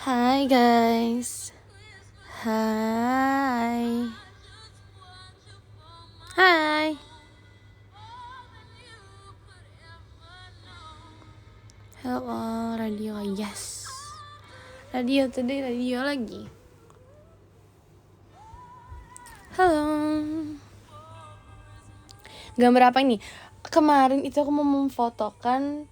Hai guys. Hai. Hai. Hello, radio. Yes. Radio today, radio lagi. Halo. Gambar apa ini? Kemarin itu aku mau memfotokan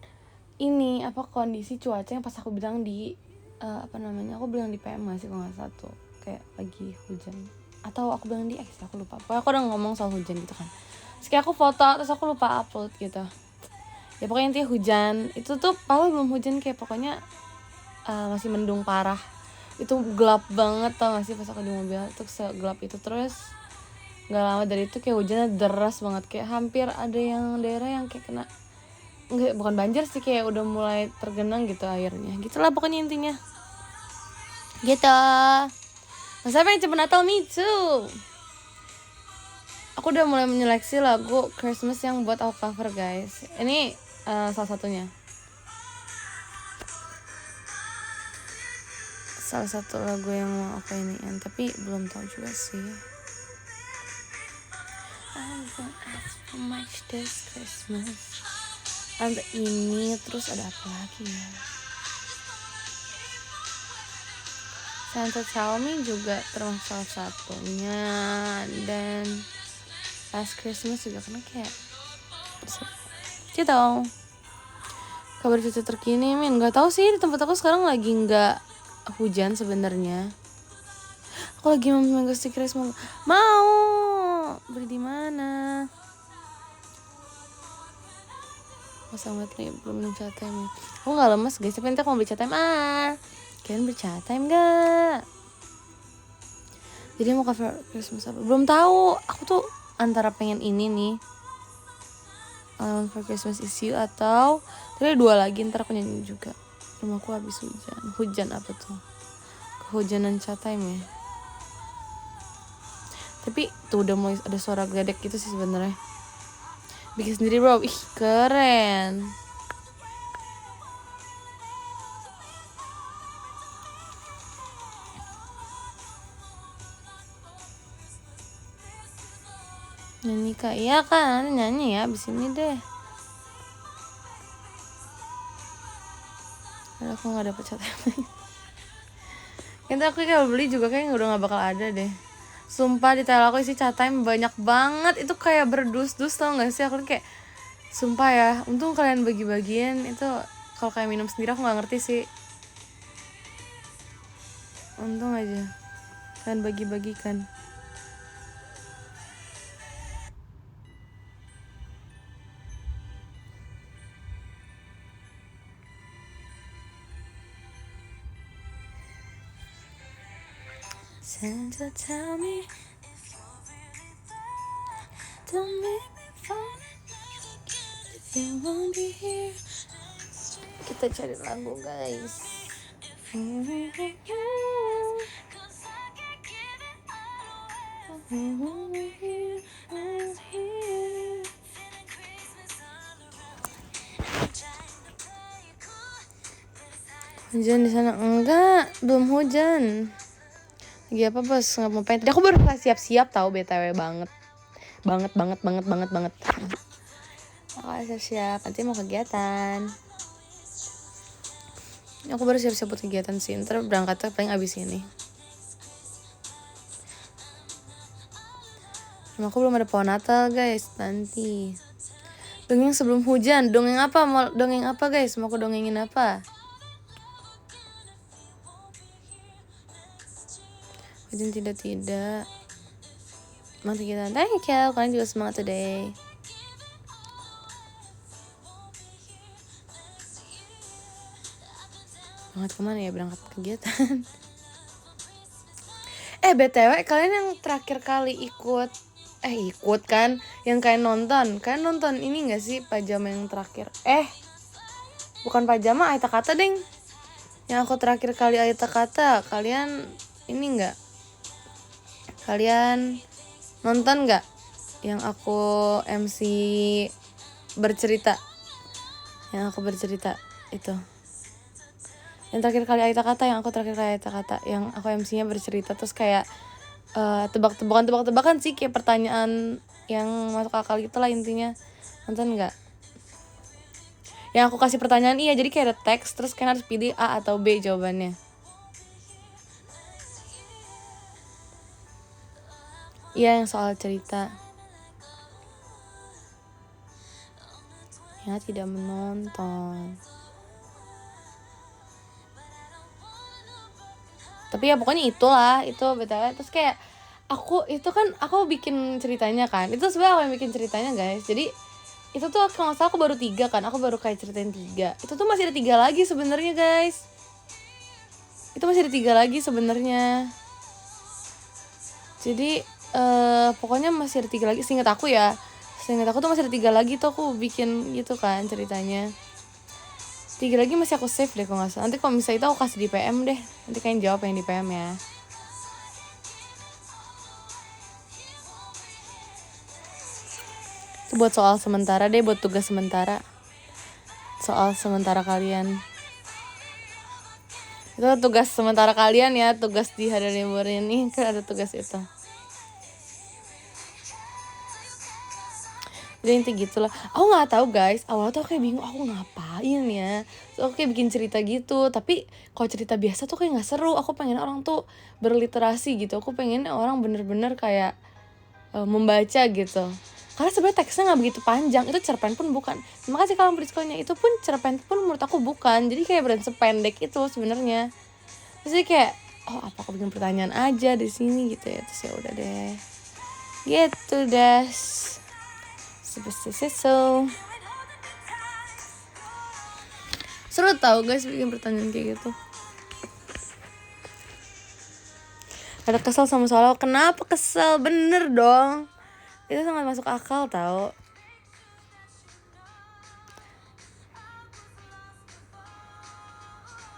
ini kondisi cuaca yang pas aku bilang di aku bilang di PM sih kalau nggak salah tuh, kayak lagi hujan atau aku bilang di X, aku lupa. Pokoknya aku udah ngomong soal hujan gitu kan. Terus kayak aku foto terus aku lupa upload gitu. Ya pokoknya intinya hujan. Itu tuh padahal belum hujan, kayak pokoknya masih mendung parah. Itu gelap banget tau gak sih pas aku di mobil itu segelap itu. Terus nggak lama dari itu kayak hujannya deras banget, kayak hampir ada yang daerah yang kayak kena, enggak, bukan banjir sih, kayak udah mulai tergenang gitu airnya. Gitulah pokoknya intinya. Gitu. Mas apa yang cepet Natal? Me too. Aku udah mulai menyeleksi lagu Christmas yang buat aku cover guys. Ini salah satunya. Salah satu lagu yang mau aku iniin, tapi belum tahu juga sih. I won't ask for much this Christmas. Ada ini, terus ada apa lagi ya? Santa Tell Me juga termasuk salah satunya. Dan Last Christmas juga, karena kayak gitu. Kabar cuaca terkini, nggak tahu sih, di tempat aku sekarang lagi nggak hujan sebenarnya. Aku lagi mau mango stick rice, mau beli di mana? Masa banget nih, belum minum chat time. Aku nggak lemes guys, tapi nanti aku mau beli chat time. Kalian beli chat time nggak? Jadi mau cover Christmas apa? Belum tahu. Aku tuh antara pengen ini nih, for Christmas is You, atau tadi dua lagi, ntar aku nyanyi juga. Rumahku habis hujan. Hujan apa tuh? Kehujanan chat time ya. Tapi tuh udah mulai ada suara geledek gitu sih sebenarnya. Bikin sendiri bro, ih keren. Nyanyi kak, iya kan, nyanyi ya abis ini deh. Karena aku gak dapet chat time. Nanti aku kalau beli juga kayaknya udah gak bakal ada deh. Sumpah di tel aku isi chat time banyak banget. Itu kayak berdus-dus tau gak sih. Aku kayak sumpah ya, untung kalian bagi-bagiin. Itu kalau kayak minum sendiri aku gak ngerti sih. Untung aja kalian bagi-bagikan. Santa tell me, don't make me fall if you won't be here. Kita cari lagu guys. Hujan di sana? Enggak, belum hujan. Lagi apa bos? Nggak mau pengen. Tadi aku baru siap-siap tahu, btw banget. Banget. Aku siap-siap. Nanti mau kegiatan. Aku baru siap-siap buat kegiatan sih. Ntar berangkatnya paling abis ini. Aku belum ada pohon Natal guys. Nanti. Dongeng sebelum hujan. Dongeng apa? Mau dongeng apa guys? Mau aku dongengin apa? Hujan tidak. Mati kita. Thank you. Kalian juga semangat today. Berangkat kemana ya? Berangkat kegiatan. BTW kalian yang terakhir kali ikut kan, yang kalian nonton ini gak sih pajama yang terakhir? Bukan pajama, Aita Kata deng. Yang aku terakhir kali Aita Kata, kalian ini gak? Kalian nonton gak? Yang aku MC bercerita. Yang aku bercerita itu. Yang terakhir kali Aita Kata, yang aku MC-nya bercerita, terus kayak tebak-tebakan sih, kayak pertanyaan yang masuk akal gitu lah intinya. Nonton nggak? Yang aku kasih pertanyaan, iya, jadi kayak ada teks, terus kalian harus pilih A atau B jawabannya. Iya, yang soal cerita. Ya, tidak menonton. Tapi ya pokoknya itulah, itu BTW. Terus kayak aku bikin ceritanya kan. Itu sebenarnya aku yang bikin ceritanya, guys. Jadi itu tuh kalau nggak salah aku baru 3 kan. Aku baru kayak ceritain 3. Itu tuh masih ada 3 lagi sebenarnya, guys. Itu masih ada 3 lagi sebenarnya. Jadi pokoknya masih ada 3 lagi. Seingat aku tuh masih ada 3 lagi tuh aku bikin gitu kan ceritanya. 3 lagi masih aku save deh kalau nggak salah. Nanti kalau misalnya itu aku kasih di PM deh. Nanti kalian jawab yang di PM ya. Itu buat soal sementara deh, buat tugas sementara. Soal sementara kalian. Itu tugas sementara kalian ya, tugas di hari libur ini kan ada tugas itu. Jadi inti gitulah. Aku nggak tahu guys, awalnya tuh aku kayak bingung aku ngapain ya. So, aku kayak bikin cerita gitu, tapi kalau cerita biasa tuh kayak nggak seru. Aku pengen orang tuh berliterasi gitu. Aku pengen orang bener-bener kayak membaca gitu. Karena sebenarnya teksnya nggak begitu panjang, itu cerpen pun bukan. Makasih kalau beli sekolahnya, itu pun cerpen pun menurut aku bukan. Jadi kayak beran sependek itu sebenarnya. Terus jadi kayak apa aku bikin pertanyaan aja di sini gitu ya. Terus ya udah deh. Gitu deh. So seru tau guys bikin pertanyaan kayak gitu. Ada kesel sama soal, kenapa kesel? Bener dong, itu sangat masuk akal tau.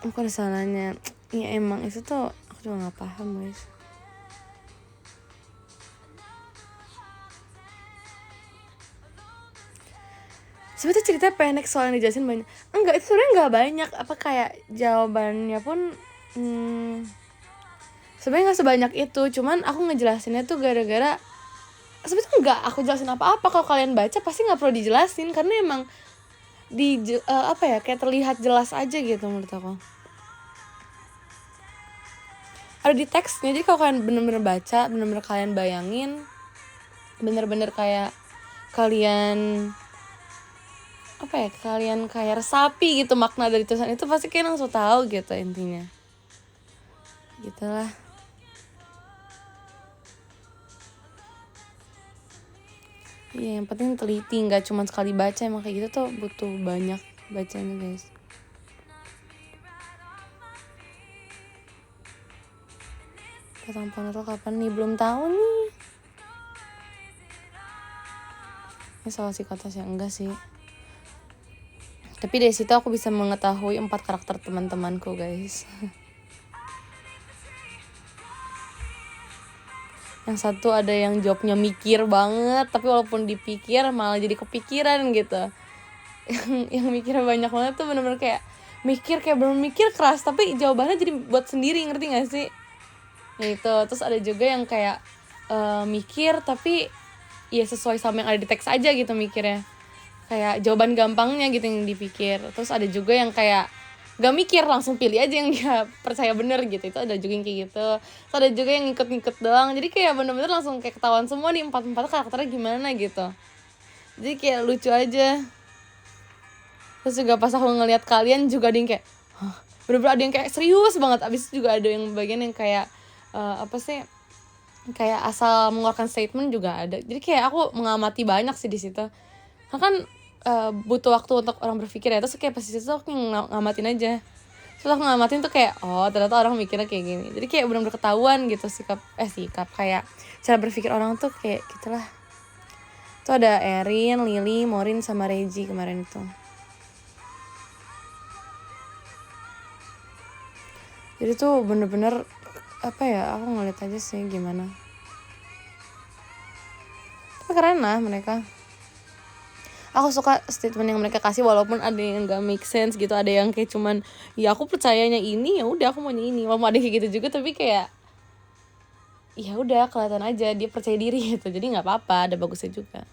Bukan salahnya, ya emang itu tuh aku juga nggak paham guys. Sebenarnya ceritanya pendek, soal yang dijelasin banyak. Enggak, itu sebenarnya nggak banyak. Apa kayak jawabannya pun sebenarnya nggak sebanyak itu. Cuman aku ngejelasinnya tuh gara-gara sebenarnya nggak aku jelasin apa-apa. Kalau kalian baca pasti nggak perlu dijelasin karena emang kayak terlihat jelas aja gitu menurut aku. Ada di teksnya, jadi kalau kalian bener-bener baca, bener-bener kalian bayangin, bener-bener kayak kalian kalian kayak resapi gitu makna dari tulisan itu, pasti kalian langsung tahu gitu intinya. Gitulah. Iya, yang penting teliti, nggak cuma sekali baca. Emang kayak gitu tuh butuh banyak bacanya guys. Tampon itu kapan nih? Belum tahu nih. Ini soal psikotes ya? Enggak sih. Tapi dari situ aku bisa mengetahui 4 karakter teman-temanku guys. Yang satu ada yang jawabnya mikir banget, tapi walaupun dipikir malah jadi kepikiran gitu. Yang mikirnya banyak banget tuh bener-bener kayak mikir, kayak belum mikir keras, tapi jawabannya jadi buat sendiri, ngerti gak sih? Gitu. Terus ada juga yang kayak mikir tapi ya sesuai sama yang ada di teks aja gitu mikirnya, kayak jawaban gampangnya gitu yang dipikir. Terus ada juga yang kayak gak mikir, langsung pilih aja yang dia percaya bener gitu. Itu ada juga yang kayak gitu. Terus ada juga yang ngikut-ngikut doang. Jadi kayak bener-bener langsung kayak ketahuan semua nih 4 karakternya gimana gitu. Jadi kayak lucu aja. Terus juga pas aku ngeliat kalian juga ada yang kayak bener-bener ada yang kayak serius banget. Abis itu juga ada yang bagian yang kayak kayak asal mengeluarkan statement juga ada. Jadi kayak aku mengamati banyak sih di situ. Kan butuh waktu untuk orang berpikir ya. Terus kayak pas di situ aku ngamatin aja. Terus aku ngamatin tuh kayak ternyata orang mikirnya kayak gini. Jadi kayak benar-benar ketahuan gitu sikap kayak cara berpikir orang tuh kayak gitulah. Tuh ada Erin, Lily, Morin sama Reggie kemarin itu. Jadi tuh bener-bener aku ngeliat aja sih gimana. Tapi keren lah mereka. Aku suka statement yang mereka kasih walaupun ada yang gak make sense gitu, ada yang kayak cuman ya aku percayanya ini, ya udah aku maunya ini. Walaupun ada kayak gitu juga, tapi kayak ya udah kelihatan aja dia percaya diri gitu. Jadi nggak apa-apa, ada bagusnya juga.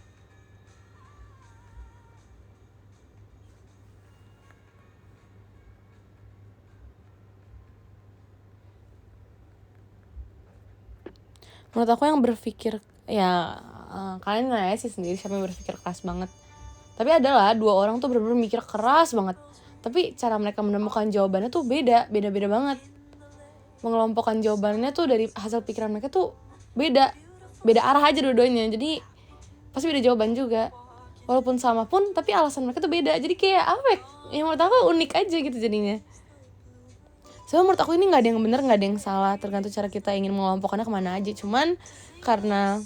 Menurut aku yang berpikir ya kalian nanya sih sendiri siapa yang berpikir keras banget. Tapi adalah 2 orang tuh bener-bener mikir keras banget. Tapi cara mereka menemukan jawabannya tuh beda banget. Mengelompokkan jawabannya tuh dari hasil pikiran mereka tuh beda arah aja dua-duanya. Jadi pasti beda jawaban juga. Walaupun sama pun tapi alasan mereka tuh beda. Jadi kayak apa ya? Yang menurut aku unik aja gitu jadinya. Sebenarnya menurut aku ini nggak ada yang benar, nggak ada yang salah, tergantung cara kita ingin mengelompokkannya kemana aja. Cuman karena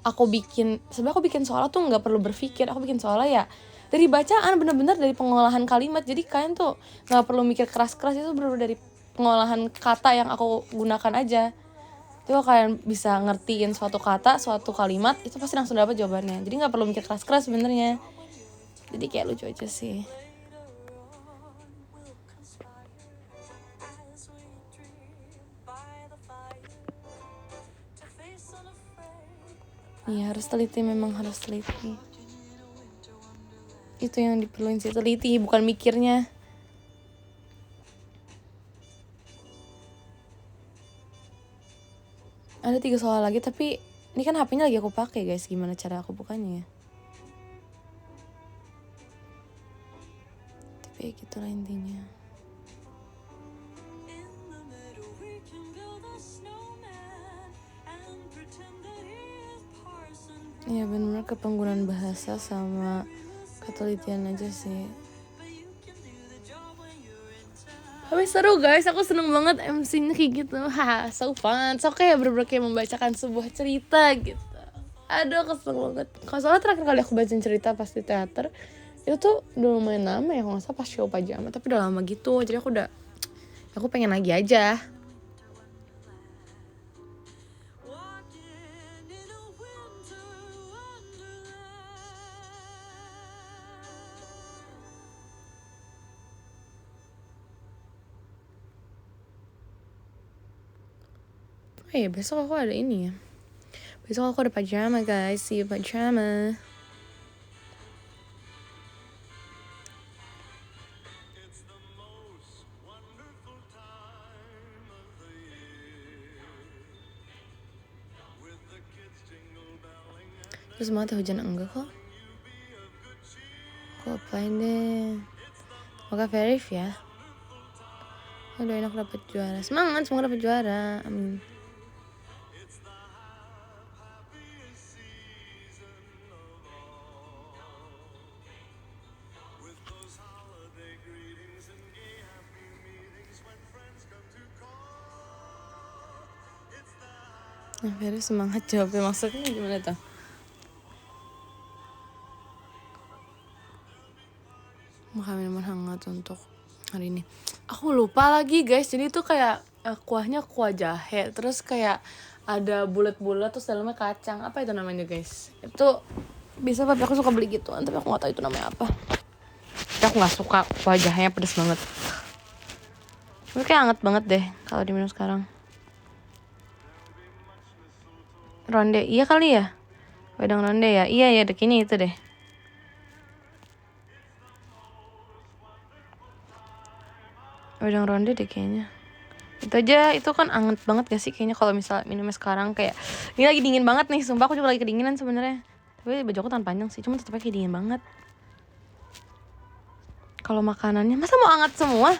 sebenarnya aku bikin soalnya tuh nggak perlu berpikir, aku bikin soalnya ya dari bacaan, bener-bener dari pengolahan kalimat. Jadi kalian tuh nggak perlu mikir keras-keras, itu bener-bener dari pengolahan kata yang aku gunakan aja. Jadi kalau kalian bisa ngertiin suatu kata, suatu kalimat, itu pasti langsung dapat jawabannya. Jadi nggak perlu mikir keras-keras sebenarnya. Jadi kayak lucu aja sih. Iya, harus teliti, memang harus teliti. Itu yang diperluin sih, teliti, bukan mikirnya. Ada 3 soal lagi, tapi ini kan HP-nya lagi aku pakai guys, gimana cara aku bukanya ya? Tapi gitulah intinya. Iya benar, ke penggunaan bahasa sama ketelitian aja sih. Tapi seru guys, aku seneng banget MC-nya kayak gitu. So fun. So kayak bener-bener kayak membacakan sebuah cerita gitu. Aduh, aku seneng banget. Kalau soalnya terakhir kali aku bacain cerita pas di teater, itu tuh udah lumayan lama ya, kalau gak salah pas show pajama. Tapi udah lama gitu, jadi aku pengen lagi aja. Oh iya, besok aku ada ini ya. Besok aku ada pajama guys, see you pajama. Terus semangat hujan enggak kok. Aku apply deh. Semoga verif ya. Aduh, enak dapet juara. Semangat, semoga dapet juara. Amin. Nah, verif semangat jawabnya, maksudnya gimana tuh? Makan minuman hangat untuk hari ini. Aku lupa lagi guys, jadi itu kayak kuahnya kuah jahe, terus kayak ada bulat-bulat terus dalamnya kacang. Apa itu namanya guys? Itu bisa tapi aku suka beli gituan, tapi aku gak tahu itu namanya apa. Tapi aku gak suka kuah jahenya, pedes banget. Tapi kayak hangat banget deh kalau diminum sekarang. Ronde, iya kali ya? Wedang ronde ya? Iya ya, dekini itu deh. Wedang ronde deh kayaknya. Itu aja, itu kan anget banget gak sih kayaknya kalau misalnya minumnya sekarang. Kayak ini lagi dingin banget nih, sumpah aku juga lagi kedinginan sebenarnya. Tapi baju aku tangan panjang sih, cuma tetap kayak dingin banget. Kalau makanannya masa mau anget semua?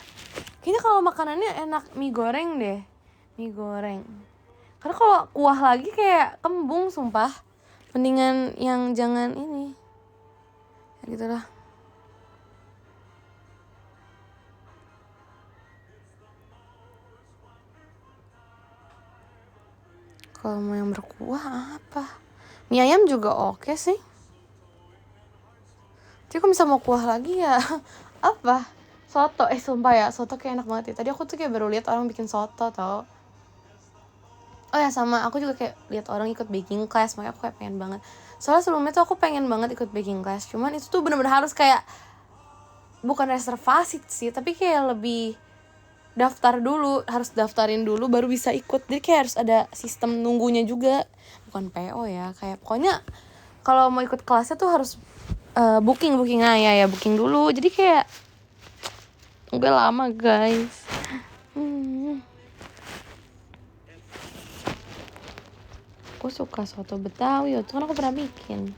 Kayaknya kalau makanannya enak mie goreng deh. Mie goreng. Karena kalau kuah lagi kayak kembung sumpah. Mendingan yang jangan ini. Ya gitulah. Kalau mau yang berkuah apa? Mie ayam juga oke sih. Tapi kalau misalnya mau kuah lagi ya apa? Soto, sumpah ya, soto kayak enak banget ya. Tadi aku tuh kayak baru lihat orang bikin soto tau. Oh ya, sama aku juga kayak lihat orang ikut baking class, makanya aku kayak pengen banget. Soalnya sebelumnya tuh aku pengen banget ikut baking class, cuman itu tuh bener-bener harus kayak bukan reservasi sih, tapi kayak lebih daftar dulu, harus daftarin dulu baru bisa ikut. Jadi kayak harus ada sistem nunggunya juga, bukan PO ya, kayak pokoknya kalau mau ikut kelasnya tuh harus booking ya booking dulu. Jadi kayak udah lama guys. Aku suka soto Betawi, itu kan aku pernah bikin.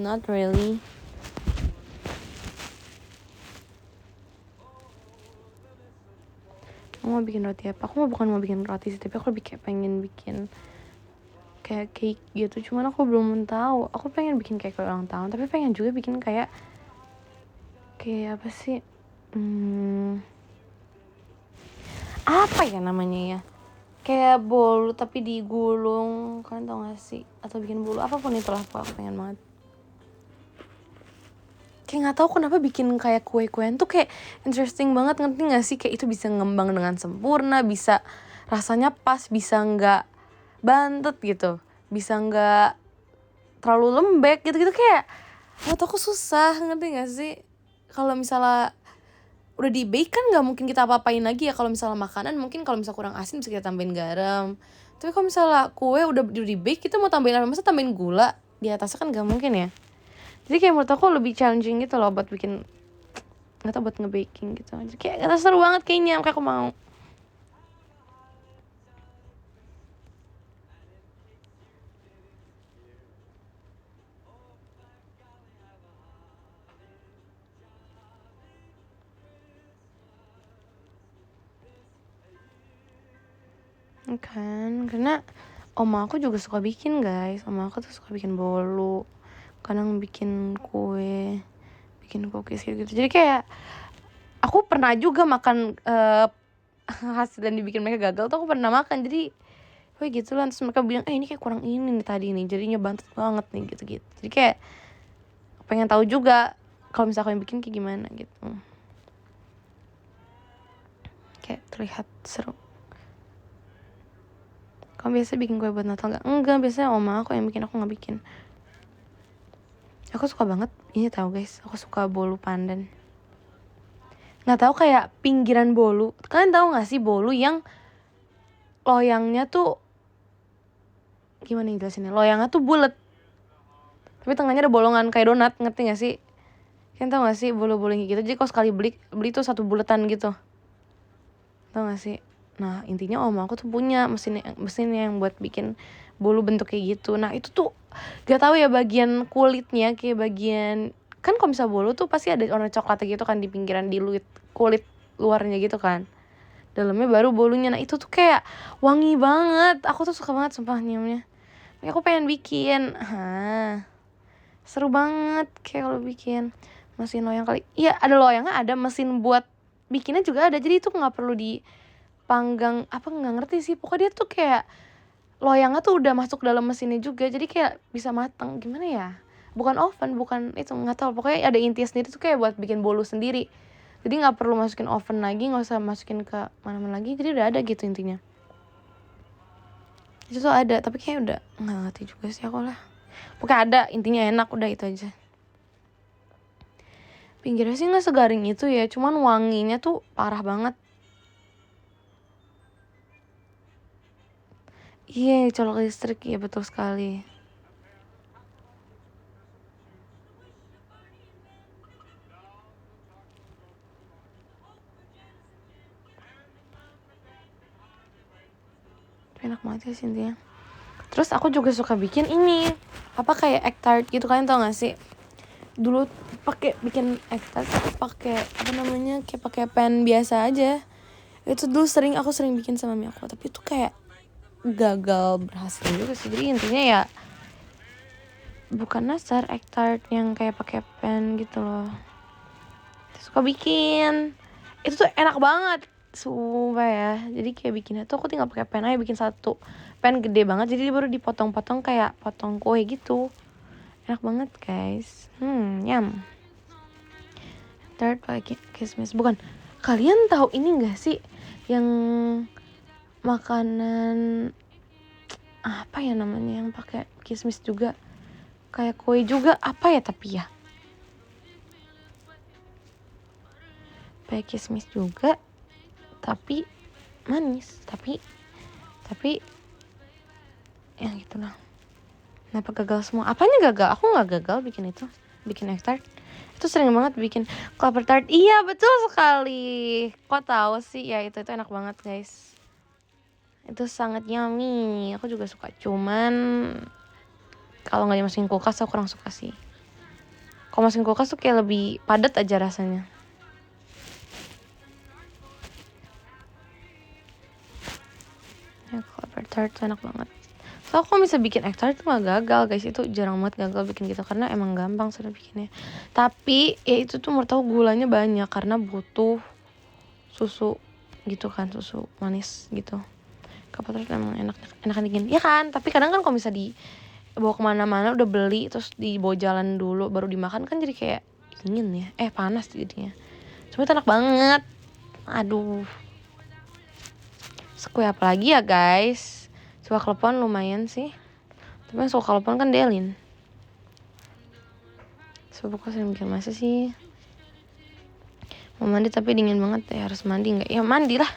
Not really. Aku mau bikin roti apa? Aku bukan mau bikin roti sih, tapi aku lebih kayak pengen bikin kayak cake gitu. Cuman aku belum tahu. Aku pengen bikin kayak ulang tahun, tapi pengen juga bikin kayak apa sih? Apa ya namanya ya? Kayak bolu tapi digulung, kalian tau gak sih? Atau bikin bolu, apapun itulah, aku pengen banget. Kayak nggak tahu kenapa bikin kayak kue-kuean tuh kayak interesting banget, ngerti nggak sih? Kayak itu bisa ngembang dengan sempurna, bisa rasanya pas, bisa nggak bantet gitu, bisa nggak terlalu lembek gitu-gitu. Kayak menurut aku susah, ngerti nggak sih? Kalau misalnya udah di bake kan nggak mungkin kita apa-apain lagi ya. Kalau misalnya makanan mungkin kalau misalnya kurang asin bisa kita tambahin garam, tapi kalau misalnya kue udah di bake kita mau tambahin apa? Masa tambahin gula di atasnya, kan nggak mungkin ya. Jadi kayak menurut aku lebih challenging gitu loh buat bikin, nggak tau, buat nge-baking gitu. Jadi kayak seru banget kayaknya, kayak aku mau. Kan karena oma aku juga suka bikin guys. Oma aku tuh suka bikin bolu, kadang bikin kue, bikin cookies gitu. Jadi kayak aku pernah juga makan hasil yang dibikin mereka gagal tuh aku pernah makan. Jadi gitu lah, terus mereka bilang ini kayak kurang ini nih tadi nih, jadinya bantet banget nih gitu. Jadi kayak pengen tahu juga kalau misalnya aku yang bikin kayak gimana gitu, kayak terlihat seru. Kamu biasa bikin kue buat Natal gak? Enggak, biasanya oma aku yang bikin, aku gak bikin. Aku suka banget ini, tahu guys, aku suka bolu pandan. Nggak tahu, kayak pinggiran bolu, kalian tahu nggak sih bolu yang loyangnya tuh gimana jelasinnya? Loyangnya tuh bulat, tapi tengahnya ada bolongan kayak donat, ngerti nggak sih? Kalian tahu nggak sih bolu-bolu yang gitu? Jadi kalau sekali beli tuh satu bulatan gitu, tahu nggak sih? Nah intinya oma aku tuh punya mesinnya yang buat bikin bolu bentuk kayak gitu. Nah itu tuh gak tahu ya, bagian kulitnya kayak bagian, kan kalau misalnya bolu tuh pasti ada warna coklat gitu kan di pinggiran, di kulit luarnya gitu kan, dalamnya baru bolunya. Nah itu tuh kayak wangi banget, aku tuh suka banget sumpah nyiumnya. Makanya aku pengen bikin. Seru banget kayak kalau bikin. Mesin loyang kali, iya ada loyangnya, ada mesin buat bikinnya juga ada. Jadi itu nggak perlu dipanggang apa, nggak ngerti sih, pokoknya dia tuh kayak loyangnya tuh udah masuk dalam mesinnya juga, jadi kayak bisa matang. Gimana ya, bukan oven, bukan itu, nggak tahu, pokoknya ada intinya sendiri tuh kayak buat bikin bolu sendiri. Jadi nggak perlu masukin oven lagi, nggak usah masukin ke mana-mana lagi, jadi udah ada gitu intinya. Itu tuh ada, tapi kayak udah nggak ngerti juga sih aku lah, pokoknya ada, intinya enak, udah itu aja. Pinggirnya sih nggak segaring itu ya, cuman wanginya tuh parah banget. Iya, colok listrik, ya betul sekali. Enak banget ya Cynthia. Terus aku juga suka bikin ini, apa kayak egg tart gitu, kalian tau gak sih? Dulu pakai bikin egg tart pakai apa namanya, kayak pakai pan biasa aja. Itu dulu aku sering bikin sama mami aku, tapi itu kayak gagal berhasil juga sih. Jadi intinya ya bukan nastar, egg tart yang kayak pakai pan gitu loh. Suka bikin. Itu tuh enak banget. Sumpah ya. Jadi kayak bikinnya tuh aku tinggal pakai pen aja, bikin satu pen gede banget, jadi baru dipotong-potong kayak potong kue gitu. Enak banget guys. Nyam. Third pakai kismis. Bukan, kalian tahu ini gak sih yang makanan apa ya namanya yang pakai kismis juga, kayak kue juga, apa ya tapi ya pakai kismis juga tapi manis, tapi yang itulah. Kenapa gagal semua? Apanya gagal? Aku nggak gagal bikin itu, bikin egg tart. Itu sering banget bikin clover tart. Iya betul sekali. Kok tahu sih? Ya itu enak banget guys. Itu sangat yummy. Aku juga suka. Cuman kalau nggak dimasukin kulkas aku kurang suka sih. Kalau masukin kulkas tuh kayak lebih padat aja rasanya. Ya clover tart tuh enak banget. So aku bisa bikin egg tart tuh gak gagal guys. Itu jarang banget gagal bikin gitu, karena emang gampang sudah bikinnya. Tapi ya itu tuh menurut aku gulanya banyak, karena butuh susu gitu kan, susu manis gitu. Clover tart emang enakan dingin ya kan. Tapi kadang kan kalau bisa dibawa kemana-mana udah beli terus dibawa jalan dulu baru dimakan kan jadi kayak dingin ya, panas jadinya. Cuma itu enak banget. Aduh, kue apa lagi ya guys? Suka klepon lumayan sih, tapi yang suka klepon kan Delin. Sebab aku sering bikin masa sih. Mau mandi tapi dingin banget ya, harus mandi nggak? Ya mandi lah.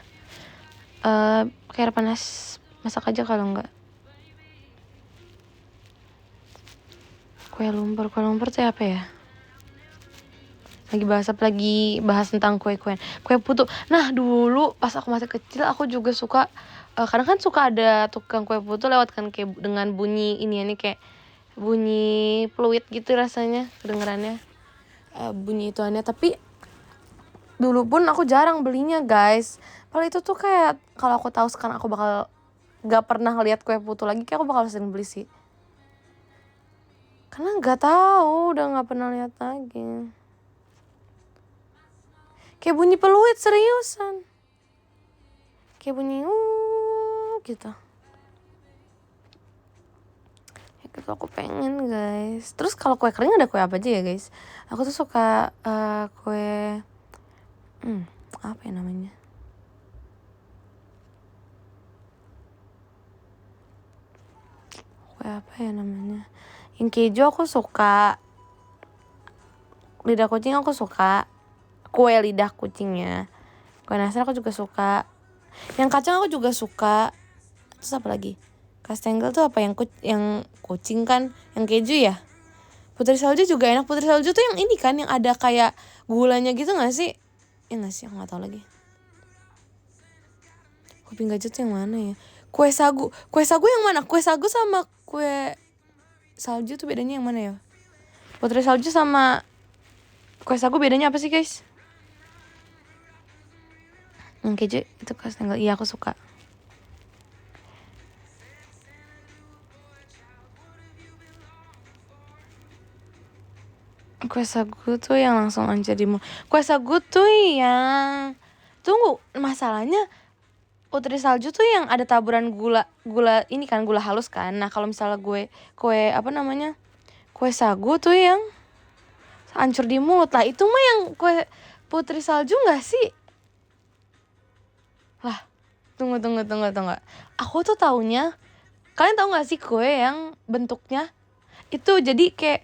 Pakai air panas, masak aja kalau nggak. Kue lumpur tuh apa ya? Lagi bahas tentang kue putu. Nah dulu pas aku masih kecil aku juga suka, kadang kan suka ada tukang kue putu lewat kan, kayak dengan bunyi ini kayak bunyi fluid gitu rasanya kedengerannya, bunyi ituannya. Tapi dulu pun aku jarang belinya guys. Padahal itu tuh kayak kalau aku tahu sekarang aku bakal gak pernah lihat kue putu lagi, kayak aku bakal sering beli sih. Karena gak tahu, udah gak pernah lihat lagi. Kayak bunyi peluit seriusan. Kayak bunyi gitu. Ya gitu aku pengen guys. Terus kalau kue kering ada kue apa aja ya guys? Aku tuh suka kue apa ya namanya? Kue apa ya namanya? Yang keju aku suka. Lidah kucing aku suka. Kue lidah kucingnya. Kue nastar aku juga suka. Yang kacang aku juga suka. Terus apa lagi? Kastengel tuh apa yang kucing kan? Yang keju ya? Putri salju juga enak. Putri salju tuh yang ini kan, yang ada kayak gulanya gitu gak sih? Ya gak sih? Aku gak tahu lagi. Kuping gajah tuh yang mana ya? Kue sagu yang mana? Kue sagu sama kue salju tuh bedanya yang mana ya? Putri salju sama kue sagu bedanya apa sih guys? Yang keju itu kastengel. Iya aku suka. Kue sagu tuh yang langsung aja di mulut. Kue sagu tuh yang tunggu, masalahnya putri salju tuh yang ada taburan gula ini kan, gula halus kan. Nah kalau misalnya kue apa namanya, kue sagu tuh yang hancur di mulut lah. Itu mah yang kue putri salju nggak sih? Lah tunggu. Aku tuh taunya, kalian tahu nggak sih kue yang bentuknya itu jadi kayak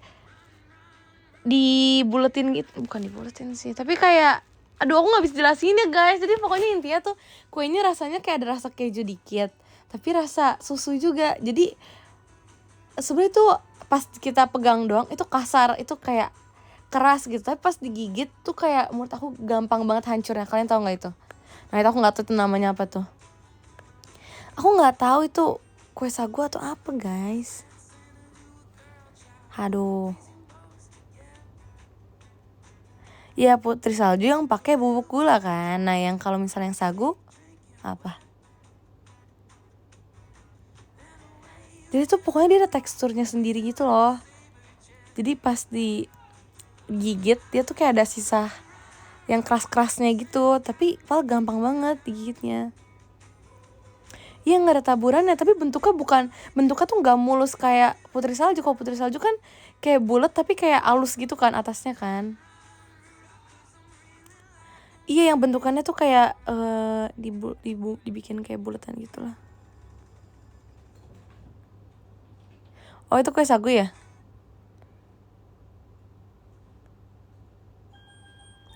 dibuletin gitu, bukan dibuletin sih, tapi kayak aduh aku nggak bisa jelasin ya guys. Jadi pokoknya intinya tuh kuenya rasanya kayak ada rasa keju dikit tapi rasa susu juga. Jadi sebenarnya tuh pas kita pegang doang itu kasar, itu kayak keras gitu, tapi pas digigit tuh kayak menurut aku gampang banget hancurnya. Kalian tahu nggak itu? Nah itu aku nggak tahu itu namanya apa tuh. Aku nggak tahu itu kue sagu atau apa guys. Aduh. Ya putri salju yang pakai bubuk gula kan. Nah yang kalau misalnya yang sagu apa? Jadi tuh pokoknya dia ada teksturnya sendiri gitu loh. Jadi pas digigit dia tuh kayak ada sisa yang keras-kerasnya gitu, tapi padahal gampang banget digigitnya. Iya nggak ada taburannya, tapi bentuknya tuh nggak mulus kayak putri salju. Kalau putri salju kan kayak bulat tapi kayak halus gitu kan atasnya kan. Iya yang bentukannya tuh kayak dibikin kayak bulatan gitu lah. Oh itu kue sagu ya?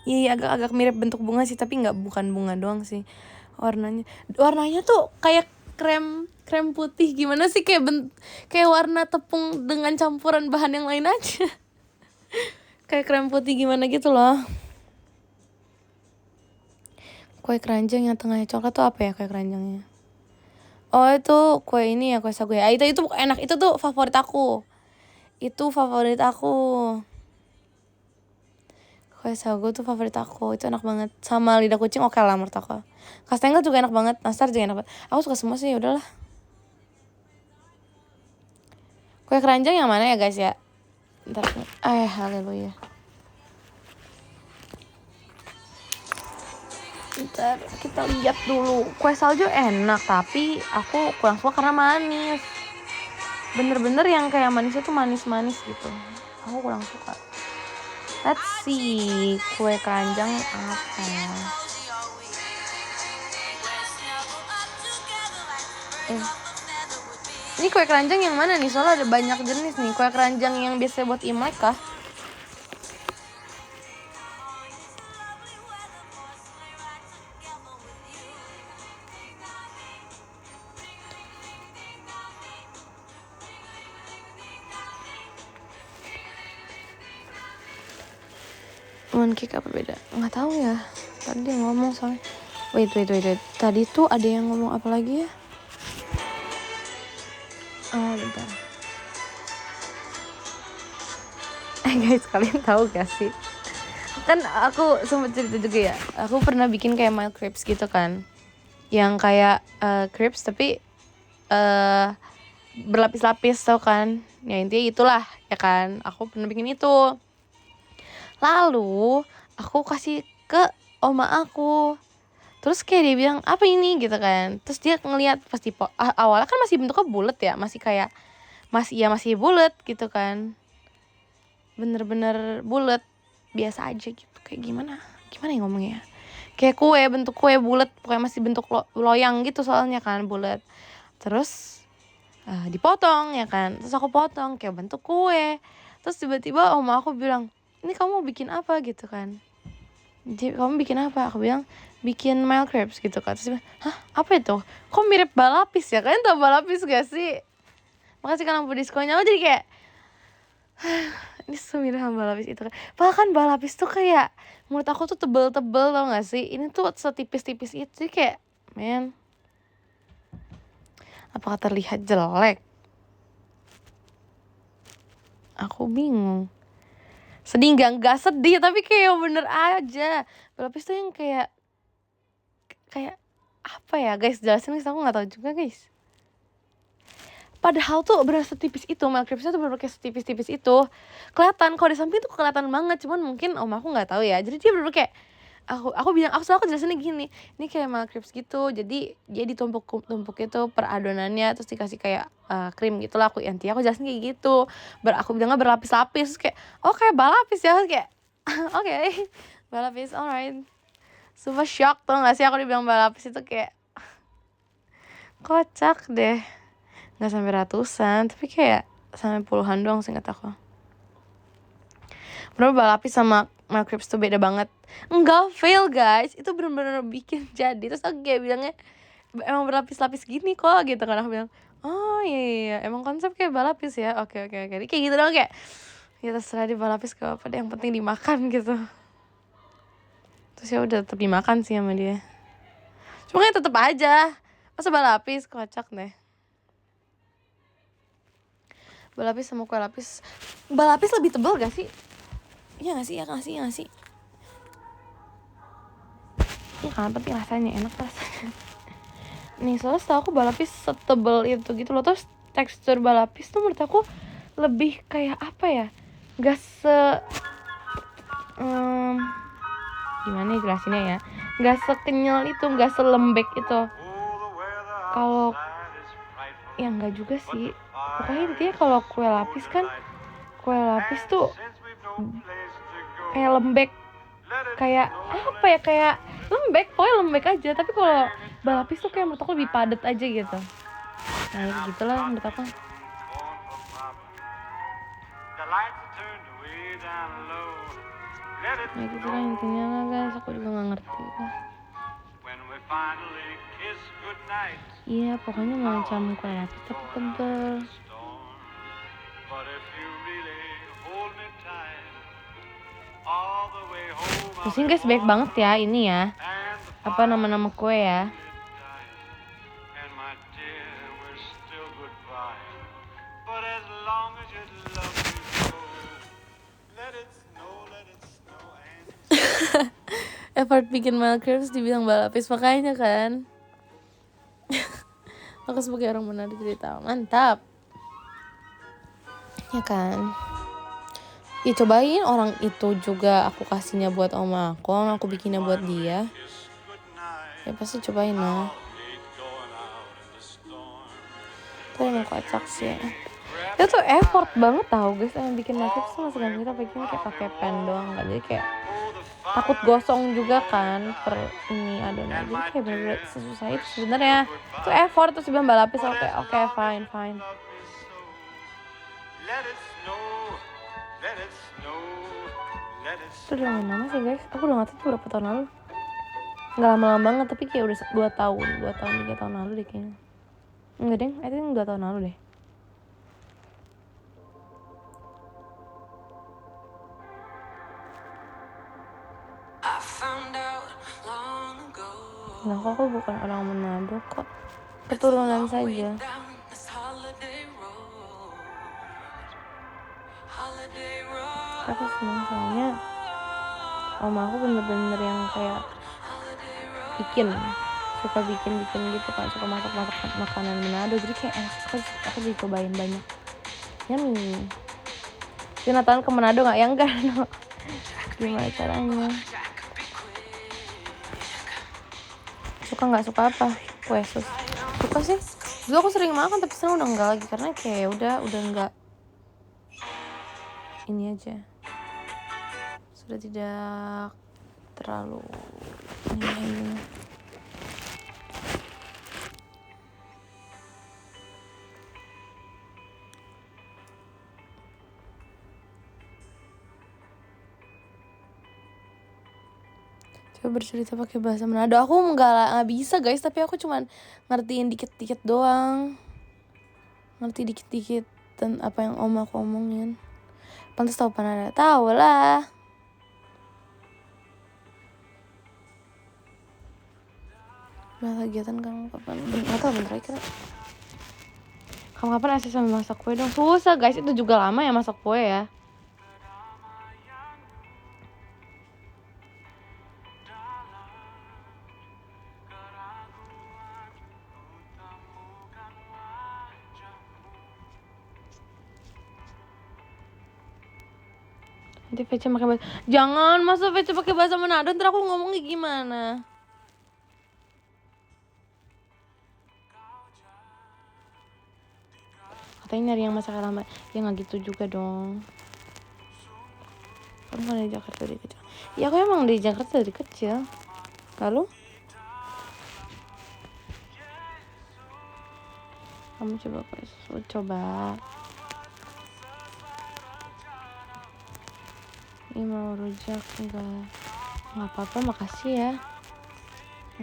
Iya agak mirip bentuk bunga sih, tapi bukan bunga doang sih. Warnanya tuh kayak krem putih gimana sih, kayak warna tepung dengan campuran bahan yang lain aja. Kayak krem putih gimana gitu loh. Kue keranjang yang tengahnya coklat tuh apa ya kue keranjangnya? Oh itu kue ini ya, kue sagu ya. Itu enak, itu tuh favorit aku. Kue sagu tuh favorit aku, itu enak banget. Sama lidah kucing oke lah menurut aku. Kastengel juga enak banget, nastar juga enak banget. Aku suka semua sih, udahlah. Kue keranjang yang mana ya guys ya? Ntar, haleluya. Ntar kita lihat dulu. Kue salju enak, tapi aku kurang suka karena manis. Bener-bener yang kayak manisnya tuh manis-manis gitu. Aku kurang suka. Let's see, kue keranjang apa? Ini kue keranjang yang mana nih? Soalnya ada banyak jenis nih. Kue keranjang yang biasa buat Imlek kah? Mooncake apa beda? Nggak tahu ya. Tadi dia ngomong soalnya. Wait. Tadi tuh ada yang ngomong apa lagi ya? Oh bentar. Guys, kalian tahu gak sih? Kan aku sempat cerita juga ya. Aku pernah bikin kayak mild crepes gitu kan. Yang kayak crepes tapi berlapis-lapis tau kan. Ya intinya itulah ya kan. Aku pernah bikin itu. Lalu aku kasih ke oma aku. Terus kayak dia bilang apa ini gitu kan. Terus dia ngeliat pasti awalnya kan masih bentuknya bulat ya, masih bulat gitu kan, bener-bener bulat biasa aja gitu. Kayak gimana ya ngomongnya, kayak bentuk kue bulat, pokoknya masih bentuk loyang gitu soalnya kan bulat. Terus dipotong ya kan, terus aku potong kayak bentuk kue. Terus tiba-tiba oma aku bilang, ini kamu bikin apa gitu kan. Kamu bikin apa? Aku bilang bikin mild crepes gitu kan. Terus dia bilang, hah apa itu? Kok mirip balapis ya? Kalian tau balapis gak sih? Makasih kan lampu diskonnya. Aku jadi kayak ini mirip sama balapis itu kan. Padahal kan balapis tuh kayak menurut aku tuh tebel-tebel tau gak sih? Ini tuh setipis-tipis itu. Jadi kayak apakah terlihat jelek? Aku bingung. Sedih enggak sedih, tapi kayak bener aja. Balapis tuh yang kayak apa ya guys, jelasin guys, aku nggak tahu juga guys. Padahal tuh berasa tipis itu, mild crepesnya tuh bener kayak setipis-tipis itu. Kelihatan, kalau di samping tuh kelihatan banget, cuman mungkin om aku nggak tahu ya. Jadi dia bener kayak aku bilang, aku jelasinnya gini, ini kayak mild crepes gitu. Jadi dia ditumpuk itu per adonannya, terus dikasih kayak krim gitu lah. Aku jelasin kayak gitu. Aku bilangnya berlapis-lapis, kayak oh kayak balapis ya, kayak oke. Balapis, alright. Super shock tuh gak sih aku dibilang balapis itu, kayak kocak deh. Gak sampai ratusan, tapi kayak sampai puluhan doang seingat aku. Bener balapis sama mild crepes tuh beda banget. Enggak fail guys, itu bener-bener bikin jadi. Terus aku kayak bilangnya emang berlapis-lapis gini kok gitu kan. Aku bilang oh iya emang konsep kayak balapis ya. Oke. Kayak gitu dong, kayak ya terserah di balapis ke apa deh, yang penting dimakan gitu. Terus ya udah tetap dimakan sih sama dia. Cuma kayak tetep aja, masa balapis, kocak deh. Balapis sama kue lapis. Balapis lebih tebal gak sih? Iya gak sih? Iya kan, tapi rasanya enak rasanya. Nih soalnya setahu aku balapis setebal itu gitu loh. Terus tekstur balapis tuh menurut aku lebih kayak apa ya, gak gimana ya jelasinnya ya, nggak sekenyal itu, nggak selembek itu. Kalau ya nggak juga sih, pokoknya intinya kalau kue lapis kan, kue lapis tuh kayak lembek, kayak apa ya, kayak lembek, pokoknya lembek aja. Tapi kalau balapis tuh kayak menurut aku lebih padat aja gitu. Nah ya gitulah menurut aku. Ya gitu lah intinya lah guys, aku juga nggak ngerti lah. Iya pokoknya macam kue lapis tapi tebel. Pusing guys, baik banget ya ini ya, apa nama-nama kue ya. Effort bikin milk creams dibilang balapis, makanya kan. Aku sebagai orang Manado jadi tahu, mantap ya kan. Ya cobain, orang itu juga aku kasihnya buat oma aku bikinnya buat dia. Ya pasti cobain lah. Tapi emang kocak sih ya. Itu tuh effort banget tau guys, yang bikin makeup tuh masih kita bikin kayak pakai pen doang kan. Jadi kayak takut gosong juga kan per ini adonan. Jadi kayak bener-bener sesusah itu sebenarnya. Itu effort, terus bilang balapis, oke, fine. Itu udah lama sih guys, aku udah ngerti tuh berapa tahun lalu. Nggak lama-lama banget, tapi kayak udah 2 tahun 3 tahun lalu deh kayaknya. Enggak deh, I think 2 tahun lalu deh. Nah, aku bukan orang Manado kok, keturunan saja. Aku senang soalnya oma aku bener-bener yang kayak suka bikin gitu kan, suka masak makanan Manado, jadi kayak enak sekali. Aku jadi cobain banyak. Yummy. Jonathan ke Manado nggak? Yang enggak no. Gimana caranya? Suka nggak suka apa? Kue sus. Suka sih. Dulu aku sering makan tapi sekarang udah enggak lagi karena kayak udah enggak ini aja. Sudah tidak terlalu ini. Coba bercerita pakai bahasa Manado. Aku nggak bisa guys, tapi aku cuman ngertiin dikit-dikit doang. Ngerti dikit-dikit dan apa yang om aku omongin. Pantes tahu Manado. Tahu lah. Nah, kegiatan kamu kapan? Nggak tahu bentar kira. Kamu kapan asli sama masak kue dong? Susah guys, itu juga lama ya masak kue ya. Nanti Vece pakai bahasa. Jangan, masa Vece pakai bahasa Manado, ntar aku ngomongnya gimana? Katanya nyari yang masak lama. Ya nggak gitu juga dong. Kamu kan dari Jakarta dari kecil. Ya aku emang dari Jakarta dari kecil. Lalu? Kamu coba pakai susu, coba. Ini mau rujak enggak? Nggak apa-apa, makasih ya.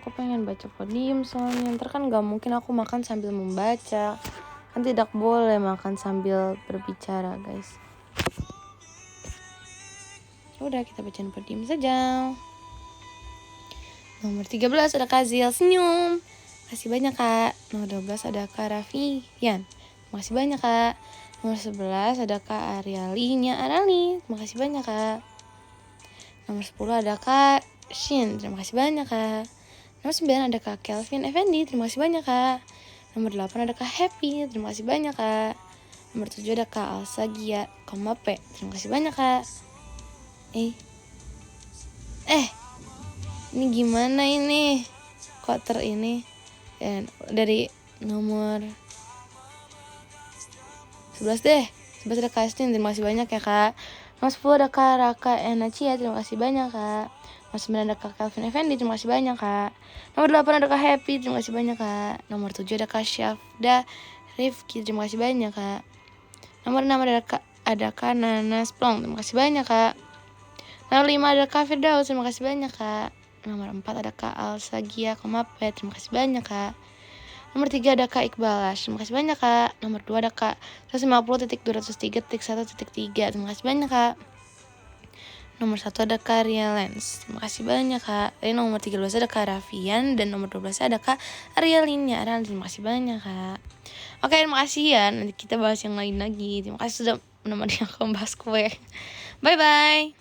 Aku pengen baca podium soalnya. Ntar kan nggak mungkin aku makan sambil membaca. Kan tidak boleh makan sambil berbicara guys. Udah, kita bacain podium saja. Nomor 13 ada Kazil senyum. Makasih banyak kak. Nomor 12 ada Kak Rafian. Makasih banyak kak. Nomor 11 ada Kak Arialinya Arali. Makasih banyak kak. Nomor 10 ada Kak Shin. Terima kasih banyak kak. Nomor 9 ada Kak Kelvin Effendi. Terima kasih banyak kak. Nomor 8 ada Kak Happy. Terima kasih banyak kak. Nomor 7 ada Kak Alsa Gia Komape. Terima kasih banyak kak. Ini gimana ini? Kok ini? Dari nomor 11 deh. 11 ada Kak Estin, terima kasih banyak ya Kak. Nomor 10 ada Kak Raka Enacia, terima kasih banyak Kak. Nomor 9 ada Kak Calvin Effendi, terima kasih banyak Kak. Nomor 8 ada Kak Happy, terima kasih banyak Kak. Nomor 7 ada Kak Syafda Rifki, terima kasih banyak Kak. Nomor 6 ada Kak Nanas Plong, terima kasih banyak Kak. Nomor 5 ada Kak Firdaus, terima kasih banyak Kak. Nomor 4 ada Kak Alsagia Komapet, terima kasih banyak Kak. Nomor 3 ada Kak Iqbalas, terima kasih banyak Kak. Nomor 2 ada Kak 150.203.1.3, terima kasih banyak Kak. Nomor 1 ada Kak Ria Lens, terima kasih banyak Kak. Dari nomor 13 ada Kak Rafian, dan nomor 12 ada Kak Arielina, terima kasih banyak Kak. Oke, terima kasih ya, nanti kita bahas yang lain lagi. Terima kasih sudah menemani aku membahas kue. Bye bye.